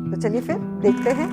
तो चलिए फिर देखते हैं।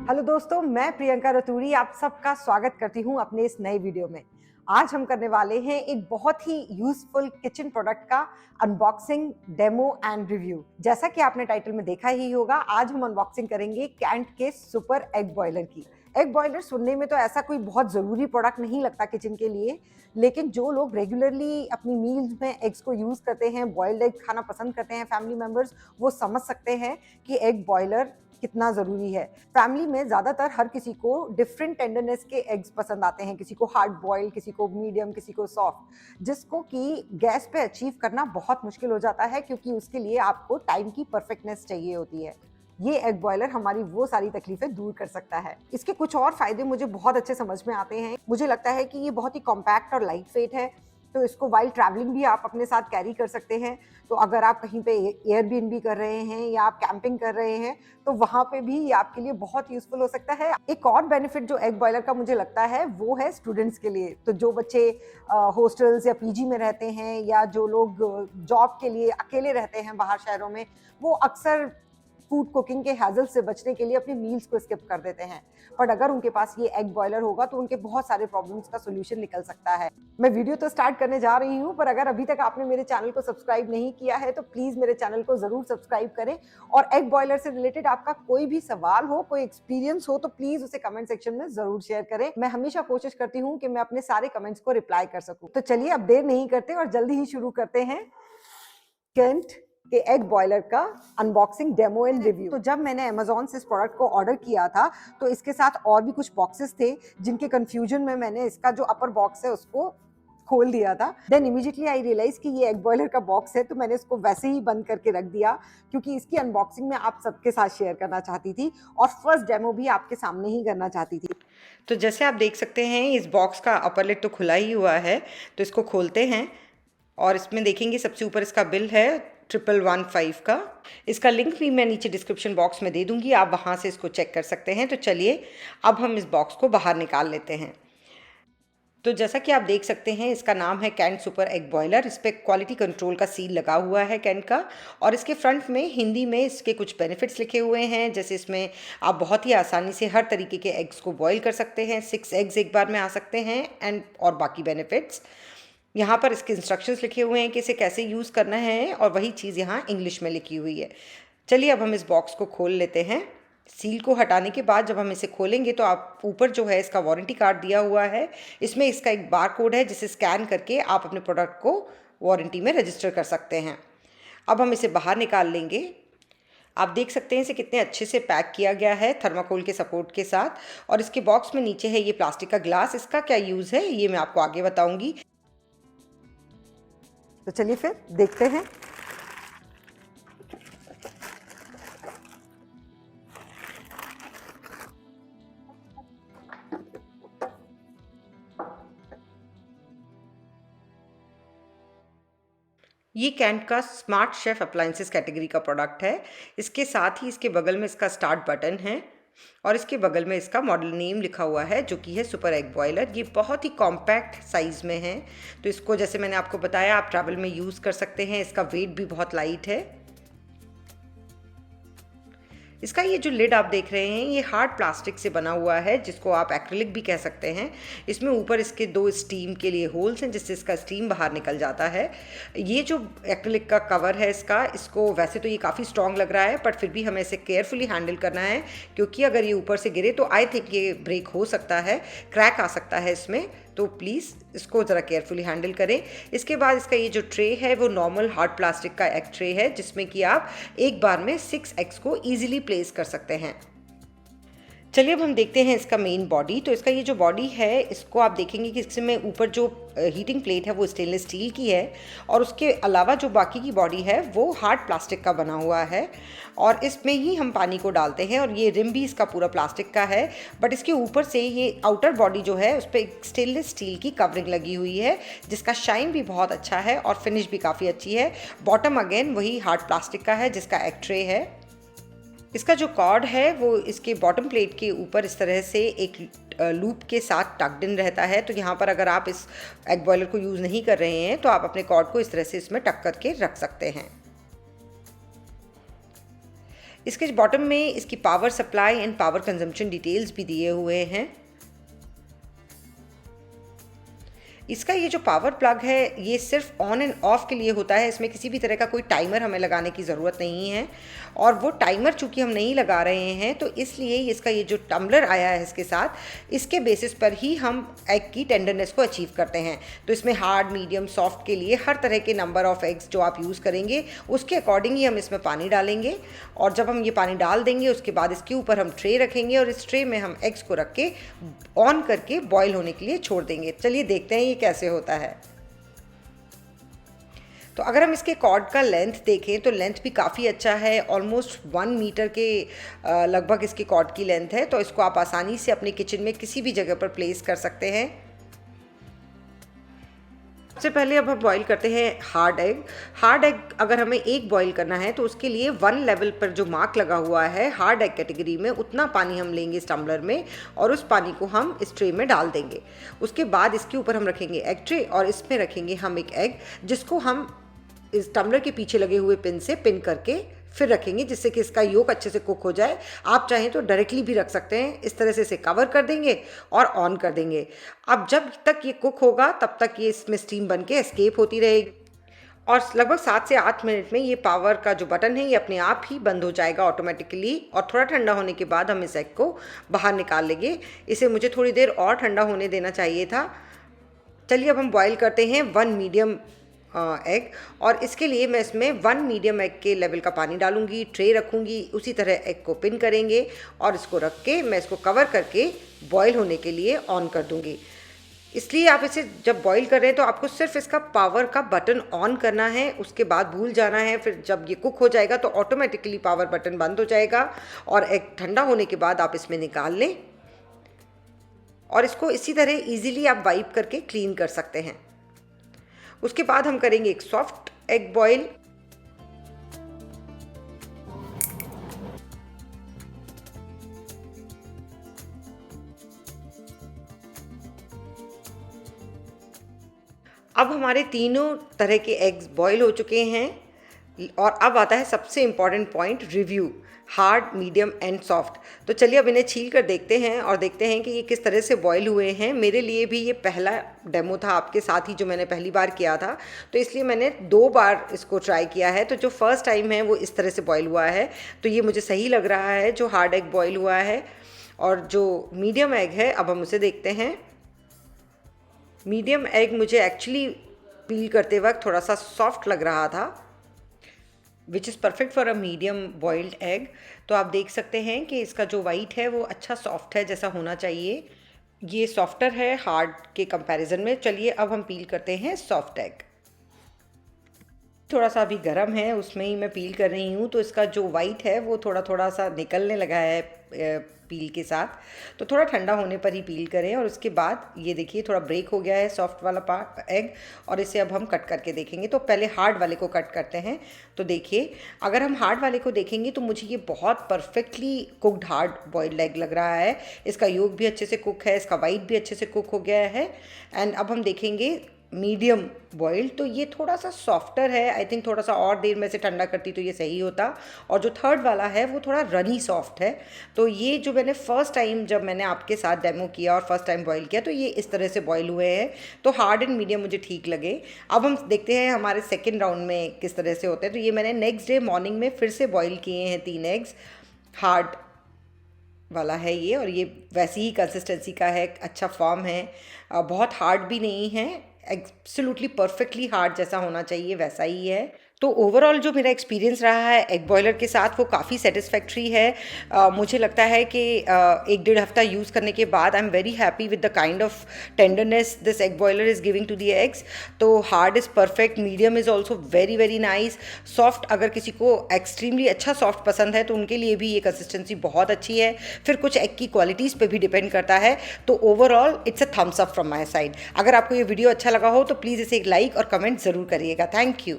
हेलो दोस्तों, मैं प्रियंका रतूरी आप सबका स्वागत करती हूं अपने इस नए वीडियो में। आज हम करने वाले हैं एक बहुत ही यूजफुल किचन प्रोडक्ट का अनबॉक्सिंग, डेमो एंड रिव्यू। जैसा कि आपने टाइटल में देखा ही होगा, आज हम अनबॉक्सिंग करेंगे कैंट के सुपर एग बॉयलर की। एग बॉयलर सुनने में तो ऐसा कोई बहुत ज़रूरी प्रोडक्ट नहीं लगता किचन के लिए, लेकिन जो लोग रेगुलरली अपनी मील्स में एग्स को यूज़ करते हैं, बॉयल्ड एग खाना पसंद करते हैं फैमिली मेम्बर्स, वो समझ सकते हैं कि एग बॉयलर कितना ज़रूरी है। फैमिली में ज़्यादातर हर किसी को डिफरेंट टेंडरनेस के एग्स पसंद आते हैं, किसी को हार्ड बॉयल, किसी को मीडियम, किसी को सॉफ्ट, जिसको कि गैस पे अचीव करना बहुत मुश्किल हो जाता है, क्योंकि उसके लिए आपको टाइम की परफेक्टनेस चाहिए होती है। ये एग बॉयलर हमारी वो सारी तकलीफें दूर कर सकता है। इसके कुछ और फायदे मुझे बहुत अच्छे समझ में आते हैं। मुझे लगता है कि ये बहुत ही कॉम्पैक्ट और लाइट वेट है, तो इसको वाइल ट्रैवलिंग भी आप अपने साथ कैरी कर सकते हैं। तो अगर आप कहीं पे एयरबीएनबी कर रहे हैं या आप कैंपिंग कर रहे हैं, तो वहाँ पे भी ये आपके लिए बहुत यूजफुल हो सकता है। एक और बेनिफिट जो एग बॉयलर का मुझे लगता है वो है स्टूडेंट्स के लिए। तो जो बच्चे हॉस्टल्स या पीजी में रहते हैं, या जो लोग जॉब के लिए अकेले रहते हैं बाहर शहरों में, वो अक्सर फूड कुकिंग के हैजल से बचने के लिए अपनी मील्स को स्किप कर देते हैं। बट अगर उनके पास ये एग बॉयलर होगा तो उनके बहुत सारे प्रॉब्लम्स का सोल्यूशन निकल सकता है। मैं वीडियो तो स्टार्ट करने जा रही हूँ, पर अगर अभी तक आपने मेरे चैनल को सब्सक्राइब नहीं किया है तो प्लीज़ मेरे चैनल को ज़रूर सब्सक्राइब करें। और एग बॉयलर से रिलेटेड आपका कोई भी सवाल हो, कोई एक्सपीरियंस हो, तो प्लीज़ उसे कमेंट सेक्शन में ज़रूर शेयर करें। मैं हमेशा कोशिश करती हूँ कि मैं अपने सारे कमेंट्स को रिप्लाई कर सकूँ। तो चलिए अब देर नहीं करते और जल्दी ही शुरू करते हैं कैंट के एग बॉयलर का अनबॉक्सिंग, डेमो एंड रिव्यू। तो जब मैंने अमेज़न से इस प्रोडक्ट को ऑर्डर किया था, तो इसके साथ और भी कुछ बॉक्सेस थे, जिनके कंफ्यूजन में मैंने इसका जो अपर बॉक्स है उसको खोल दिया था। देन इमीडिएटली आई रियलाइज कि ये एग बॉयलर का बॉक्स है, तो मैंने इसको वैसे ही बंद करके रख दिया, क्योंकि इसकी अनबॉक्सिंग मैं आप सबके साथ शेयर करना चाहती थी और फर्स्ट डेमो भी आपके सामने ही करना चाहती थी। तो जैसे आप देख सकते हैं, इस बॉक्स का अपर लिड तो खुला ही हुआ है, तो इसको खोलते हैं और इसमें देखेंगे सबसे ऊपर इसका बिल है 1115 का। इसका लिंक भी मैं नीचे डिस्क्रिप्शन बॉक्स में दे दूंगी, आप वहाँ से इसको चेक कर सकते हैं। तो चलिए अब हम इस बॉक्स को बाहर निकाल लेते हैं। तो जैसा कि आप देख सकते हैं, इसका नाम है कैंट सुपर एग बॉयलर। इस पर क्वालिटी कंट्रोल का सील लगा हुआ है कैंट का, और इसके फ्रंट में हिंदी में इसके कुछ बेनिफिट्स लिखे हुए हैं। जैसे इसमें आप बहुत ही आसानी से हर तरीके के एग्स को बॉयल कर सकते हैं, 6 एग्स एक बार में आ सकते हैं, एंड और बाकी बेनिफिट्स। यहाँ पर इसके इंस्ट्रक्शंस लिखे हुए हैं कि इसे कैसे यूज़ करना है, और वही चीज़ यहाँ इंग्लिश में लिखी हुई है। चलिए अब हम इस बॉक्स को खोल लेते हैं। सील को हटाने के बाद जब हम इसे खोलेंगे तो आप ऊपर जो है इसका वारंटी कार्ड दिया हुआ है, इसमें इसका एक बार कोड है जिसे स्कैन करके आप अपने प्रोडक्ट को वारंटी में रजिस्टर कर सकते हैं। अब हम इसे बाहर निकाल लेंगे। आप देख सकते हैं इसे कितने अच्छे से पैक किया गया है थर्माकोल के सपोर्ट के साथ, और इसके बॉक्स में नीचे है ये प्लास्टिक का ग्लास। इसका क्या यूज़ है ये मैं आपको आगे बताऊँगी। तो चलिए फिर देखते हैं। ये कैंट का स्मार्ट शेफ अप्लायंसेस कैटेगरी का प्रोडक्ट है। इसके साथ ही इसके बगल में इसका स्टार्ट बटन है, और इसके बगल में इसका मॉडल नेम लिखा हुआ है, जो कि है सुपर एग बॉयलर। ये बहुत ही कॉम्पैक्ट साइज़ में है, तो इसको जैसे मैंने आपको बताया आप ट्रैवल में यूज़ कर सकते हैं। इसका वेट भी बहुत लाइट है। इसका ये जो लिड आप देख रहे हैं, ये हार्ड प्लास्टिक से बना हुआ है, जिसको आप एक्रिलिक भी कह सकते हैं। इसमें ऊपर इसके 2 स्टीम के लिए होल्स हैं, जिससे इसका स्टीम बाहर निकल जाता है। ये जो एक्रिलिक का कवर है इसको वैसे तो ये काफ़ी स्ट्रॉन्ग लग रहा है, बट फिर भी हमें इसे केयरफुली हैंडल करना है, क्योंकि अगर ये ऊपर से गिरे तो आई थिंक ये ब्रेक हो सकता है, क्रैक आ सकता है इसमें। तो प्लीज़ इसको ज़रा केयरफुली हैंडल करें। इसके बाद इसका ये जो ट्रे है वो नॉर्मल हार्ड प्लास्टिक का एग ट्रे है, जिसमें कि आप एक बार में 6 एग्स को ईजिली प्लेस कर सकते हैं। चलिए अब हम देखते हैं इसका मेन बॉडी। तो इसका ये जो बॉडी है, इसको आप देखेंगे कि इसमें ऊपर जो हीटिंग प्लेट है वो स्टेनलेस स्टील की है, और उसके अलावा जो बाकी की बॉडी है वो हार्ड प्लास्टिक का बना हुआ है, और इसमें ही हम पानी को डालते हैं। और ये रिम भी इसका पूरा प्लास्टिक का है, बट इसके ऊपर से ये आउटर बॉडी जो है उस पर एक स्टेनलेस स्टील की कवरिंग लगी हुई है, जिसका शाइन भी बहुत अच्छा है और फिनिश भी काफ़ी अच्छी है। बॉटम अगेन वही हार्ड प्लास्टिक का है, जिसका एग ट्रे है। इसका जो कॉर्ड है वो इसके बॉटम प्लेट के ऊपर इस तरह से एक लूप के साथ टक्ड इन रहता है। तो यहाँ पर अगर आप इस एग बॉयलर को यूज़ नहीं कर रहे हैं तो आप अपने कॉर्ड को इस तरह से इसमें टक करके रख सकते हैं। इसके बॉटम में इसकी power supply and power consumption details भी दिए हुए हैं। इसका ये जो पावर प्लग है ये सिर्फ ऑन एंड ऑफ के लिए होता है, इसमें किसी भी तरह का कोई टाइमर हमें लगाने की ज़रूरत नहीं है। और वो टाइमर चूँकि हम नहीं लगा रहे हैं तो इसलिए इसका ये जो टम्बलर आया है इसके साथ, इसके बेसिस पर ही हम एग की टेंडरनेस को अचीव करते हैं। तो इसमें हार्ड, मीडियम, सॉफ्ट के लिए हर तरह के नंबर ऑफ़ एग्स जो आप यूज़ करेंगे उसके अकॉर्डिंग ही हम इसमें पानी डालेंगे। और जब हम ये पानी डाल देंगे उसके बाद इसके ऊपर हम ट्रे रखेंगे और इस ट्रे में हम एग्स को रख के ऑन करके बॉयल होने के लिए छोड़ देंगे। चलिए देखते हैं ये कैसे होता है। तो अगर हम इसके कॉर्ड का लेंथ देखें तो लेंथ भी काफ़ी अच्छा है, ऑलमोस्ट 1 मीटर के लगभग इसकी कॉर्ड की लेंथ है। तो इसको आप आसानी से अपने किचन में किसी भी जगह पर प्लेस कर सकते हैं। सबसे पहले अब हम बॉईल करते हैं हार्ड एग। हार्ड एग अगर हमें एक बॉईल करना है तो उसके लिए 1 लेवल पर जो मार्क लगा हुआ है हार्ड एग कैटेगरी में, उतना पानी हम लेंगे इस टम्बलर में और उस पानी को हम इस ट्रे में डाल देंगे। उसके बाद इसके ऊपर हम रखेंगे एग ट्रे और इसमें रखेंगे हम एक एग, जिसको हम इस टम्बलर के पीछे लगे हुए पिन से पिन करके फिर रखेंगे, जिससे कि इसका योक अच्छे से कुक हो जाए। आप चाहें तो डायरेक्टली भी रख सकते हैं। इस तरह से इसे कवर कर देंगे और ऑन कर देंगे। अब जब तक ये कुक होगा तब तक ये इसमें स्टीम बन के एस्केप होती रहेगी और लगभग 7 से 8 मिनट में ये पावर का जो बटन है ये अपने आप ही बंद हो जाएगा ऑटोमेटिकली। और थोड़ा ठंडा होने के बाद हम इस एग को बाहर निकाल लेंगे। इसे मुझे थोड़ी देर और ठंडा होने देना चाहिए था। चलिए अब हम बॉईल करते हैं 1 मीडियम एग और इसके लिए मैं इसमें 1 मीडियम एग के लेवल का पानी डालूंगी, ट्रे रखूंगी, उसी तरह एग को पिन करेंगे और इसको रख के मैं इसको कवर करके बॉईल होने के लिए ऑन कर दूंगी। इसलिए आप इसे जब बॉईल कर रहे हैं तो आपको सिर्फ इसका पावर का बटन ऑन करना है, उसके बाद भूल जाना है। फिर जब ये कुक हो जाएगा तो ऑटोमेटिकली पावर बटन बंद हो जाएगा और एग ठंडा होने के बाद आप इसमें निकाल लें और इसको इसी तरह ईजिली आप वाइप करके क्लीन कर सकते हैं। उसके बाद हम करेंगे एक सॉफ्ट एग बॉईल। अब हमारे तीनों तरह के एग्स बॉईल हो चुके हैं और अब आता है सबसे important point, review, hard, medium and soft. तो चलिए अब इन्हें छील कर देखते हैं और देखते हैं कि ये किस तरह से बॉईल हुए हैं। मेरे लिए भी ये पहला डेमो था आपके साथ ही, जो मैंने पहली बार किया था, तो इसलिए मैंने 2 बार इसको ट्राई किया है। तो जो फर्स्ट टाइम है वो इस तरह से बॉईल हुआ है, तो ये मुझे सही लग रहा है जो हार्ड एग बॉईल हुआ है। और जो मीडियम एग है अब हम उसे देखते हैं। मीडियम एग मुझे एक्चुअली पील करते वक्त थोड़ा सा सॉफ्ट लग रहा था, which is perfect for a medium boiled egg. तो आप देख सकते हैं कि इसका जो वाइट है वो अच्छा सॉफ्ट है जैसा होना चाहिए। ये सॉफ्टर है हार्ड के कंपैरिजन में। चलिए अब हम पील करते हैं सॉफ्ट एग। थोड़ा सा अभी गर्म है, उसमें ही मैं पील कर रही हूँ, तो इसका जो वाइट है वो थोड़ा थोड़ा सा निकलने लगा है पील के साथ। तो थोड़ा ठंडा होने पर ही पील करें। और उसके बाद ये देखिए थोड़ा ब्रेक हो गया है सॉफ्ट वाला पार्ट एग, और इसे अब हम कट करके देखेंगे। तो पहले हार्ड वाले को कट करते हैं। तो देखिए अगर हम हार्ड वाले को देखेंगे तो मुझे ये बहुत perfectly cooked hard boiled egg लग रहा है। इसका योक भी अच्छे से कुक है, इसका वाइट भी अच्छे से कुक हो गया है। एंड अब हम देखेंगे मीडियम बॉइल्ड, तो ये थोड़ा सा सॉफ्टर है। आई थिंक थोड़ा सा और देर में से ठंडा करती तो ये सही होता। और जो थर्ड वाला है वो थोड़ा रनी सॉफ्ट है। तो ये जो मैंने फ़र्स्ट टाइम जब मैंने आपके साथ डेमो किया और फर्स्ट टाइम बॉईल किया तो ये इस तरह से बॉईल हुए हैं। तो हार्ड एंड मीडियम मुझे ठीक लगे। अब हम देखते हैं हमारे सेकेंड राउंड में किस तरह से होते हैं। तो ये मैंने नेक्स्ट डे मॉर्निंग में फिर से बॉईल किए हैं 3 एग्स। हार्ड वाला है ये, और ये वैसी ही कंसिस्टेंसी का है, अच्छा फॉर्म है, बहुत हार्ड भी नहीं है, एब्सोल्युटली परफेक्टली हार्ड जैसा होना चाहिए वैसा ही है। तो ओवरऑल जो मेरा एक्सपीरियंस रहा है एग बॉयलर के साथ वो काफ़ी सेटिस्फैक्ट्री है। मुझे लगता है कि 1-1.5 हफ्ता यूज़ करने के बाद I am very happy with the kind of tenderness this egg boiler is giving to the eggs. तो hard is perfect, medium is also very very nice, soft अगर किसी को एक्सट्रीमली अच्छा सॉफ्ट पसंद है तो उनके लिए भी ये कंसिस्टेंसी बहुत अच्छी है। फिर कुछ एग की क्वालिटीज़ पे भी डिपेंड करता है। तो overall it's a thumbs up from my side. अगर आपको ये वीडियो अच्छा लगा हो तो प्लीज़ इसे एक लाइक और कमेंट ज़रूर करिएगा। Thank you.